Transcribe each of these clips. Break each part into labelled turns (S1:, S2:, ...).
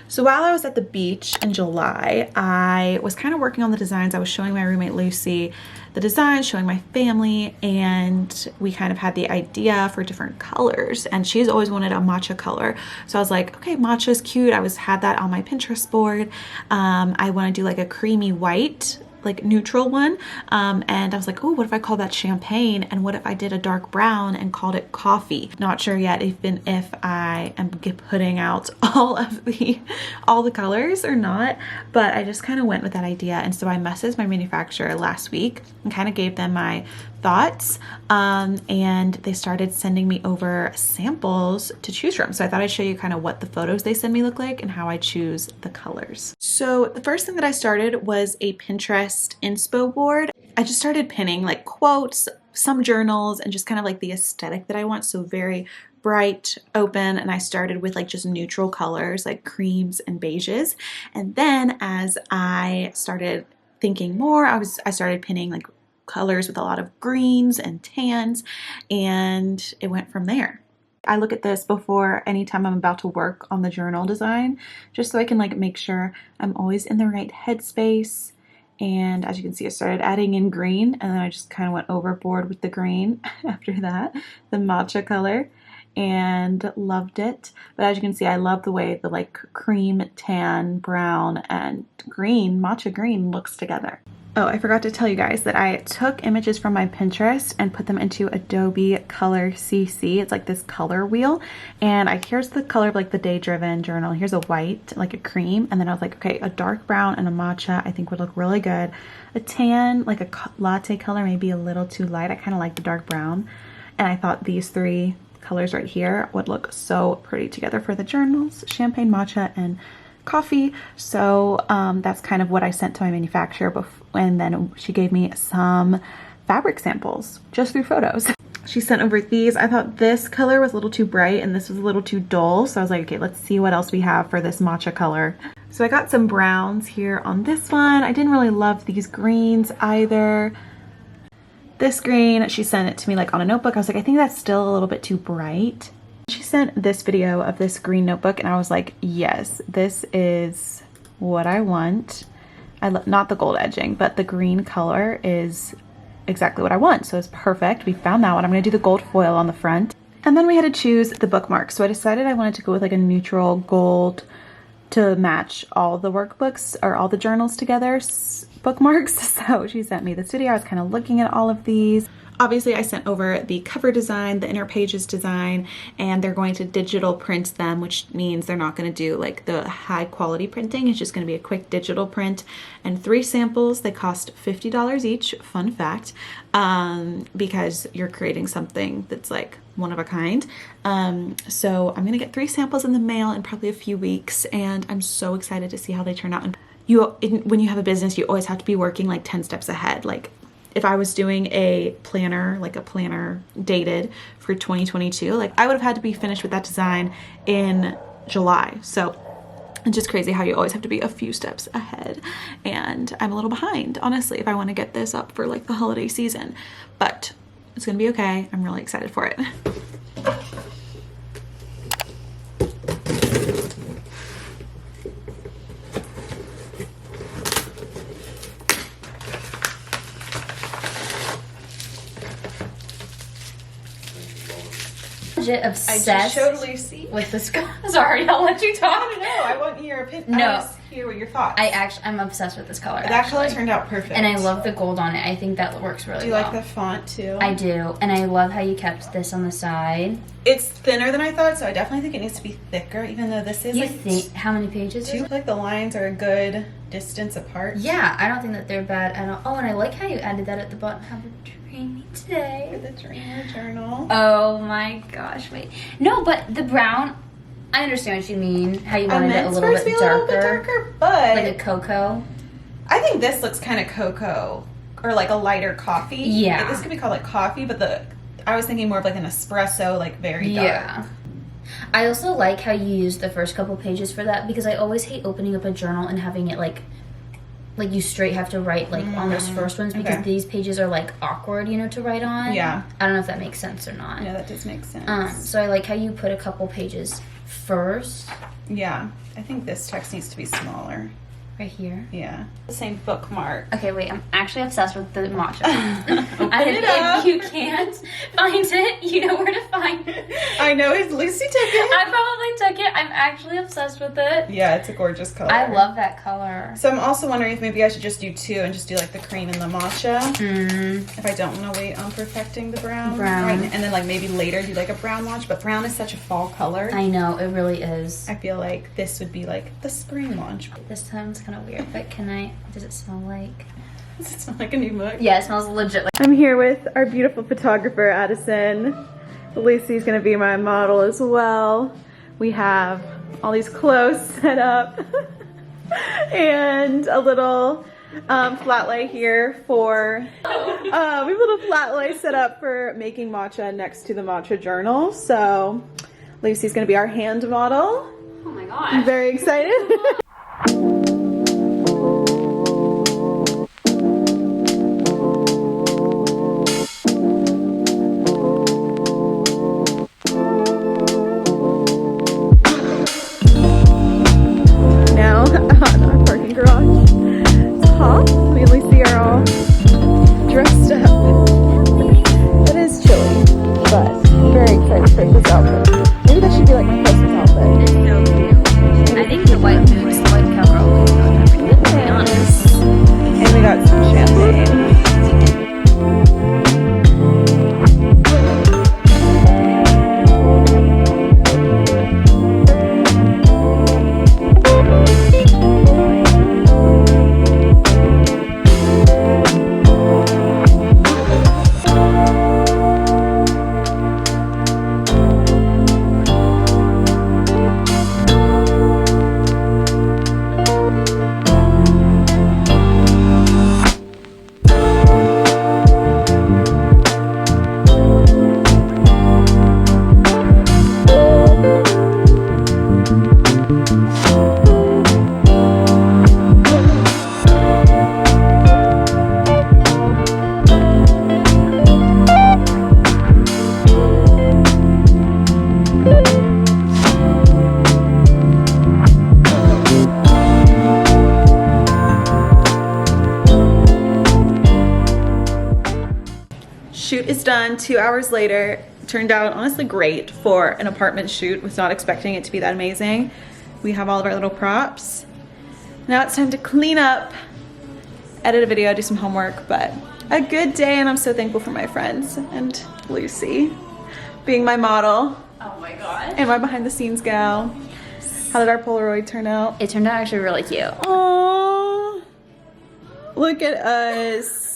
S1: So while I was at the beach in July, I was kind of working on the designs. I was showing my roommate Lucy the designs, showing my family, and we kind of had the idea for different colors, and she's always wanted a matcha color. So I was like, okay, matcha is cute. Had that on my Pinterest board. I want to do like a creamy white, like neutral one, and I was like, oh, what if I call that champagne, and what if I did a dark brown and called it coffee? Not sure yet even if I am putting out all the colors or not, but I just kind of went with that idea. And so I messaged my manufacturer last week and kind of gave them my thoughts, and they started sending me over samples to choose from. So I thought I'd show you kind of what the photos they send me look like and how I choose the colors. So the first thing that I started was a Pinterest Inspo board. I just started pinning like quotes, some journals, and just kind of like the aesthetic that I want. So very bright, open, and I started with like just neutral colors like creams and beiges. And then as I started thinking more, I started pinning like colors with a lot of greens and tans, and it went from there. I look at this before anytime I'm about to work on the journal design, just so I can like make sure I'm always in the right headspace. And as you can see, I started adding in green, and then I just kind of went overboard with the green after that, the matcha color, and loved it. But as you can see, I love the way the like cream, tan, brown, and green, matcha green looks together. Oh, I forgot to tell you guys that I took images from my Pinterest and put them into Adobe Color CC. It's like this color wheel, and here's the color of like the Daydreaming journal. Here's a white, like a cream, and then I was like, okay, a dark brown and a matcha I think would look really good. A tan, like a latte color, maybe a little too light. I kind of like the dark brown, and I thought these three colors right here would look so pretty together for the journals: champagne, matcha, and coffee. So that's kind of what I sent to my manufacturer before, and then she gave me some fabric samples just through photos. She sent over these. I thought this color was a little too bright and this was a little too dull, so I was like, okay, let's see what else we have for this matcha color. So I got some browns here on this one. I didn't really love these greens either. This green, she sent it to me like on a notebook. I was like, I think that's still a little bit too bright. She sent this video of this green notebook, and I was like, yes, this is what I want. Not the gold edging, but the green color is exactly what I want. So it's perfect. We found that one. I'm going to do the gold foil on the front. And then we had to choose the bookmarks. So I decided I wanted to go with like a neutral gold to match all the workbooks or all the journals together, bookmarks. So she sent me this video. I was kind of looking at all of these. Obviously, I sent over the cover design, the inner pages design, and they're going to digital print them, which means they're not going to do like the high quality printing. It's just going to be a quick digital print. And 3 samples, they cost $50 each, fun fact, because you're creating something that's like one of a kind. So I'm going to get 3 samples in the mail in probably a few weeks, and I'm so excited to see how they turn out. And when you have a business, you always have to be working like 10 steps ahead. Like, if I was doing a planner, like a planner dated for 2022, like I would have had to be finished with that design in July. So it's just crazy how you always have to be a few steps ahead. And I'm a little behind, honestly, if I want to get this up for like the holiday season, but it's going to be okay. I'm really excited for it.
S2: Obsessed
S1: I just showed Lucy
S2: with this color. Sorry, I'll let you talk.
S1: No, I want your opinion.
S2: No.
S1: I want to hear what your thoughts.
S2: I'm obsessed with this color.
S1: That color turned out perfect.
S2: And I love the gold on it. I think that works really well.
S1: Do you like the font too?
S2: I do. And I love how you kept this on the side.
S1: It's thinner than I thought, so I definitely think it needs to be thicker, even though this is
S2: how many pages?
S1: 2. I feel like the lines are a good distance apart.
S2: Yeah, I don't think that they're bad at all. Oh, and I like how you added that at the bottom. Have a dreamy day.
S1: For the dreamer journal.
S2: Oh my gosh, wait. No, but the brown, I understand what you mean. How you wanted it a little bit darker.
S1: But
S2: like a cocoa.
S1: I think this looks kind of cocoa, or like a lighter coffee.
S2: Yeah.
S1: Like, this could be called like coffee, but I was thinking more of like an espresso, like very dark.
S2: Yeah. I also like how you used the first couple pages for that, because I always hate opening up a journal and having it like you straight have to write like on those first ones, because these pages are like awkward, you know, to write on.
S1: Yeah.
S2: I don't know if that makes sense or not.
S1: Yeah, that does make sense.
S2: So I like how you put a couple pages first.
S1: Yeah, I think this text needs to be smaller.
S2: Right here.
S1: Yeah. The same bookmark.
S2: Okay, wait. I'm actually obsessed with the matcha.
S1: Open it up.
S2: If you can't find it, you know where to find it.
S1: I know. Lucy took it.
S2: I probably took it. I'm actually obsessed with it.
S1: Yeah, it's a gorgeous color.
S2: I love that color.
S1: So I'm also wondering if maybe I should just do 2 and just do like the cream and the matcha. If I don't want to wait on perfecting the brown. Right, and then like maybe later do like a brown watch. But brown is such a fall color.
S2: I know, it really is.
S1: I feel like this would be like the spring launch.
S2: This sounds kind of weird, but does it smell like?
S1: Does it smell like a new book?
S2: Yeah, it smells legit like.
S1: I'm here with our beautiful photographer, Addison. Lucy's gonna be my model as well. We have all these clothes set up and a little flat lay here for, we have a little flat lay set up for making matcha next to the matcha journal. So Lucy's gonna be our hand model.
S2: Oh my gosh.
S1: I'm very excited. Shoot is done 2 hours later. Turned out honestly great for an apartment shoot. Was not expecting it to be that amazing. We have all of our little props. Now it's time to clean up, edit a video, do some homework, but a good day, and I'm so thankful for my friends and Lucy being my model.
S2: Oh my god.
S1: And my behind the scenes gal. How did our Polaroid turn out?
S2: It turned out actually really cute.
S1: Aww. Look at us.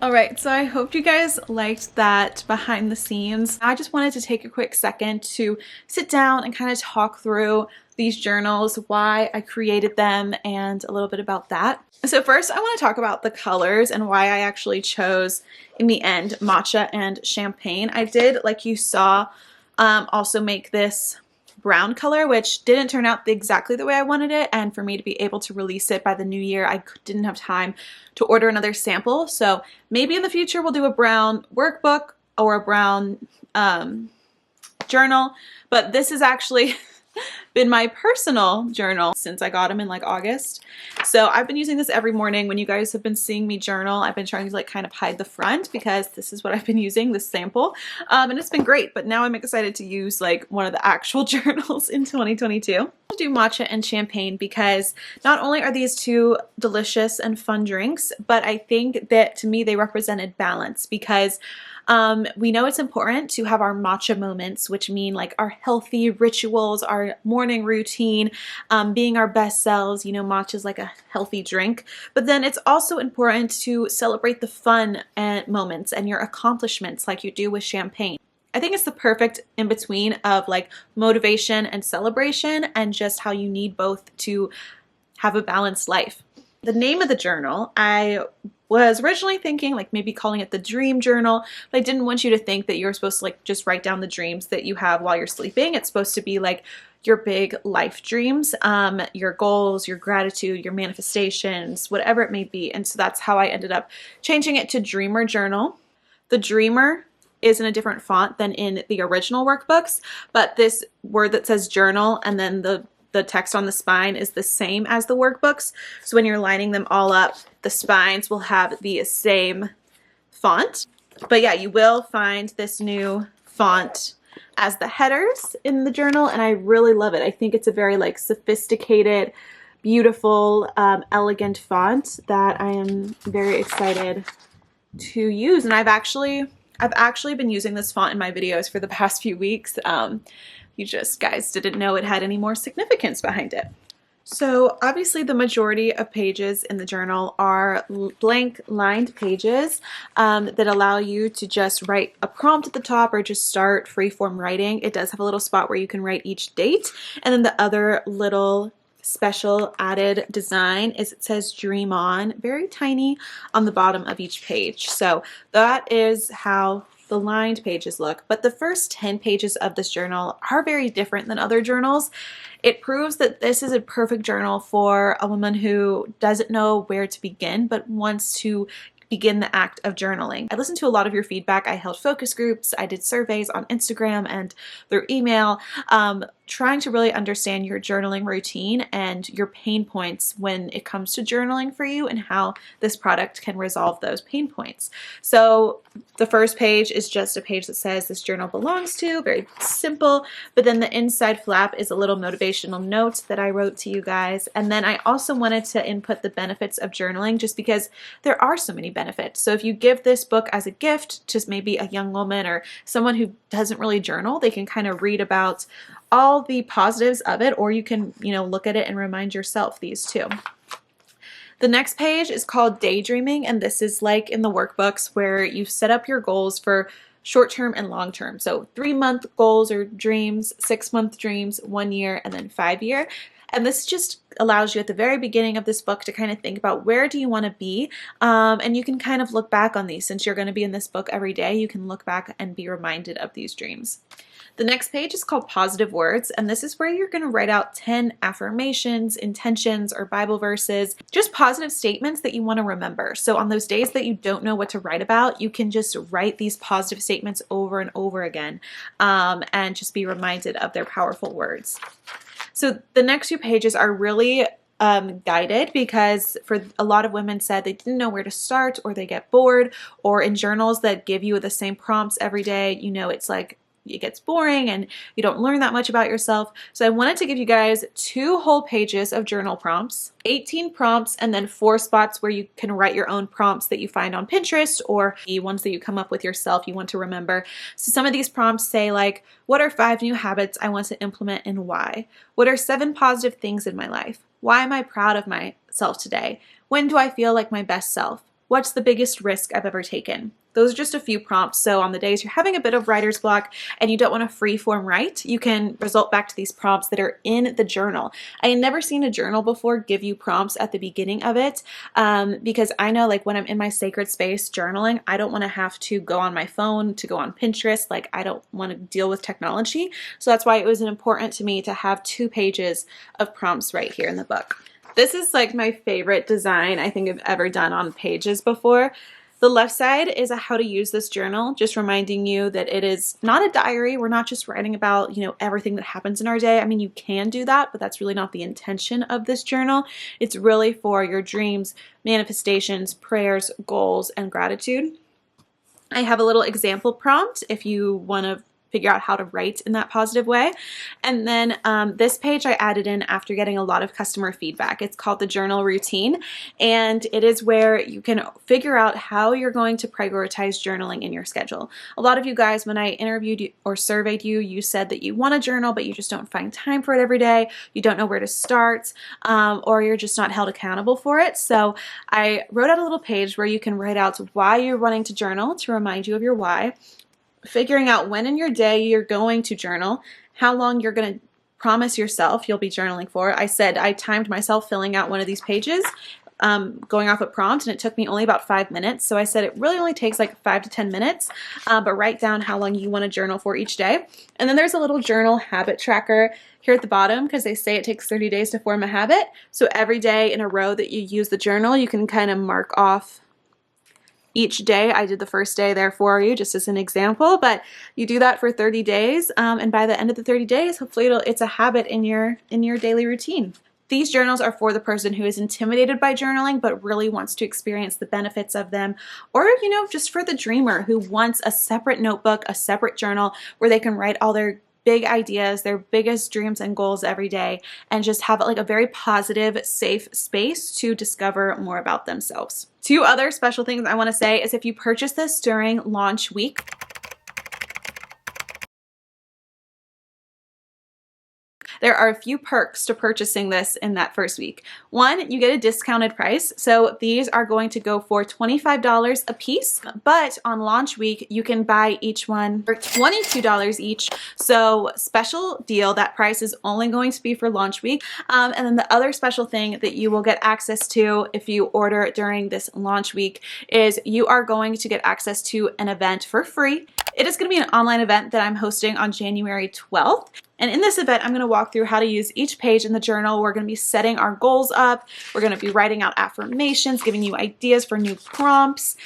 S1: All right, so I hope you guys liked that behind the scenes. I just wanted to take a quick second to sit down and kind of talk through these journals, why I created them, and a little bit about that. So first, I want to talk about the colors and why I actually chose, in the end, matcha and champagne. I did, like you saw, also make this brown color, which didn't turn out exactly the way I wanted it, and for me to be able to release it by the new year, I didn't have time to order another sample. So maybe in the future we'll do a brown workbook or a brown journal, but this has actually been my personal journal since I got them in like August. So I've been using this every morning. When you guys have been seeing me journal, I've been trying to like kind of hide the front because this is what I've been using, this sample, and it's been great. But now I'm excited to use like one of the actual journals in 2022. I'll do matcha and champagne because not only are these two delicious and fun drinks, but I think that to me they represented balance because we know it's important to have our matcha moments, which mean like our healthy rituals, our morning routine, being our best selves. You know, matcha is like a healthy drink, but then it's also important to celebrate the fun moments and your accomplishments like you do with champagne. I think it's the perfect in between of like motivation and celebration and just how you need both to have a balanced life. The name of the journal, I was originally thinking like maybe calling it the dream journal, but I didn't want you to think that you're supposed to like just write down the dreams that you have while you're sleeping. It's supposed to be like your big life dreams, your goals, your gratitude, your manifestations, whatever it may be. And so that's how I ended up changing it to Dreamer Journal. The dreamer is in a different font than in the original workbooks, but this word that says journal and then the text on the spine is the same as the workbooks. So when you're lining them all up, the spines will have the same font. But yeah, you will find this new font as the headers in the journal, and I really love it. I think it's a very like sophisticated, beautiful, elegant font that I am very excited to use. And I've actually been using this font in my videos for the past few weeks. You just guys didn't know it had any more significance behind it. So obviously the majority of pages in the journal are blank lined pages that allow you to just write a prompt at the top or just start free-form writing. It does have a little spot where you can write each date, and then the other little special added design is it says dream on, very tiny on the bottom of each page. So that is how the lined pages look. But the first 10 pages of this journal are very different than other journals. It proves that this is a perfect journal for a woman who doesn't know where to begin but wants to begin the act of journaling. I listened to a lot of your feedback. I held focus groups. I did surveys on Instagram and through email, trying to really understand your journaling routine and your pain points when it comes to journaling for you and how this product can resolve those pain points. So the first page is just a page that says this journal belongs to, very simple, but then the inside flap is a little motivational note that I wrote to you guys. And then I also wanted to input the benefits of journaling just because there are so many benefits. So if you give this book as a gift to maybe a young woman or someone who doesn't really journal, they can kind of read about all the positives of it, or you can, look at it and remind yourself these too. The next page is called Daydreaming, and this is like in the workbooks where you set up your goals for short-term and long-term. So 3-month goals or dreams, 6-month dreams, 1 year, and then 5-year. And this just allows you at the very beginning of this book to kind of think about where do you want to be, and you can kind of look back on these. Since you're going to be in this book every day, you can look back and be reminded of these dreams. The next page is called Positive Words, and this is where you're going to write out 10 affirmations, intentions, or Bible verses, just positive statements that you want to remember. So on those days that you don't know what to write about, you can just write these positive statements over and over again, and just be reminded of their powerful words. So the next few pages are really guided because for a lot of women said they didn't know where to start, or they get bored, or in journals that give you the same prompts every day, it's like it gets boring and you don't learn that much about yourself. So I wanted to give you guys 2 whole pages of journal prompts, 18 prompts, and then 4 spots where you can write your own prompts that you find on Pinterest or the ones that you come up with yourself you want to remember. So some of these prompts say like, what are 5 new habits I want to implement and why? What are 7 positive things in my life? Why am I proud of myself today? When do I feel like my best self? What's the biggest risk I've ever taken? Those are just a few prompts. So on the days you're having a bit of writer's block and you don't want to free form write, you can result back to these prompts that are in the journal. I had never seen a journal before give you prompts at the beginning of it, because I know like when I'm in my sacred space journaling, I don't want to have to go on my phone, to go on Pinterest. Like I don't want to deal with technology. So that's why it was important to me to have 2 pages of prompts right here in the book. This is like my favorite design I think I've ever done on pages before. The left side is a how to use this journal, just reminding you that it is not a diary. We're not just writing about, everything that happens in our day. I mean, you can do that, but that's really not the intention of this journal. It's really for your dreams, manifestations, prayers, goals, and gratitude. I have a little example prompt if you want to figure out how to write in that positive way. And then this page I added in after getting a lot of customer feedback. It's called the journal routine, and it is where you can figure out how you're going to prioritize journaling in your schedule. A lot of you guys, when I interviewed you or surveyed you, you said that you want to journal, but you just don't find time for it every day. You don't know where to start, or you're just not held accountable for it. So I wrote out a little page where you can write out why you're wanting to journal to remind you of your why, figuring out when in your day you're going to journal, how long you're going to promise yourself you'll be journaling for. I said I timed myself filling out one of these pages, going off a prompt, and it took me only about 5 minutes. So I said it really only takes like 5 to 10 minutes, but write down how long you want to journal for each day. And then there's a little journal habit tracker here at the bottom because they say it takes 30 days to form a habit. So every day in a row that you use the journal, you can kind of mark off each day. I did the first day there for you just as an example, but you do that for 30 days. And by the end of the 30 days, hopefully it's a habit in your daily routine. These journals are for the person who is intimidated by journaling but really wants to experience the benefits of them, or just for the dreamer who wants a separate notebook, a separate journal where they can write all their big ideas, their biggest dreams and goals every day, and just have like a very positive, safe space to discover more about themselves. Two other special things I want to say is if you purchase this during launch week, there are a few perks to purchasing this in that first week. One, you get a discounted price. So these are going to go for $25 a piece, but on launch week, you can buy each one for $22 each. So special deal, that price is only going to be for launch week. And then the other special thing that you will get access to if you order during this launch week is you are going to get access to an event for free. It is going to be an online event that I'm hosting on January 12th. And in this event, I'm going to walk through how to use each page in the journal. We're going to be setting our goals up. We're going to be writing out affirmations, giving you ideas for new prompts,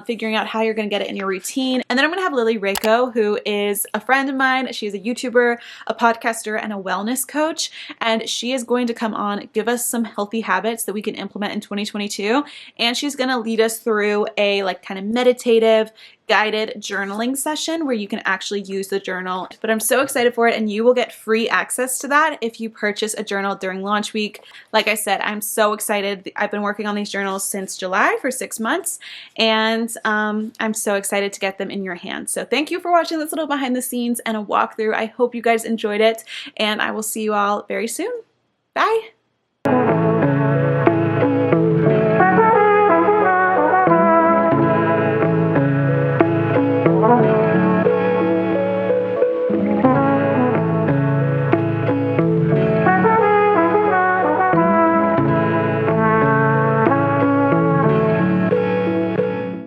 S1: figuring out how you're going to get it in your routine. And then I'm going to have Lily Rako, who is a friend of mine. She's a YouTuber, a podcaster, and a wellness coach. And she is going to come on, give us some healthy habits that we can implement in 2022. And she's going to lead us through a kind of meditative, guided journaling session where you can actually use the journal. But I'm so excited for it, and you will get free access to that if you purchase a journal during launch week. Like I said, I'm so excited. I've been working on these journals since July for 6 months, and I'm so excited to get them in your hands. So thank you for watching this little behind the scenes and a walkthrough. I hope you guys enjoyed it, and I will see you all very soon. Bye.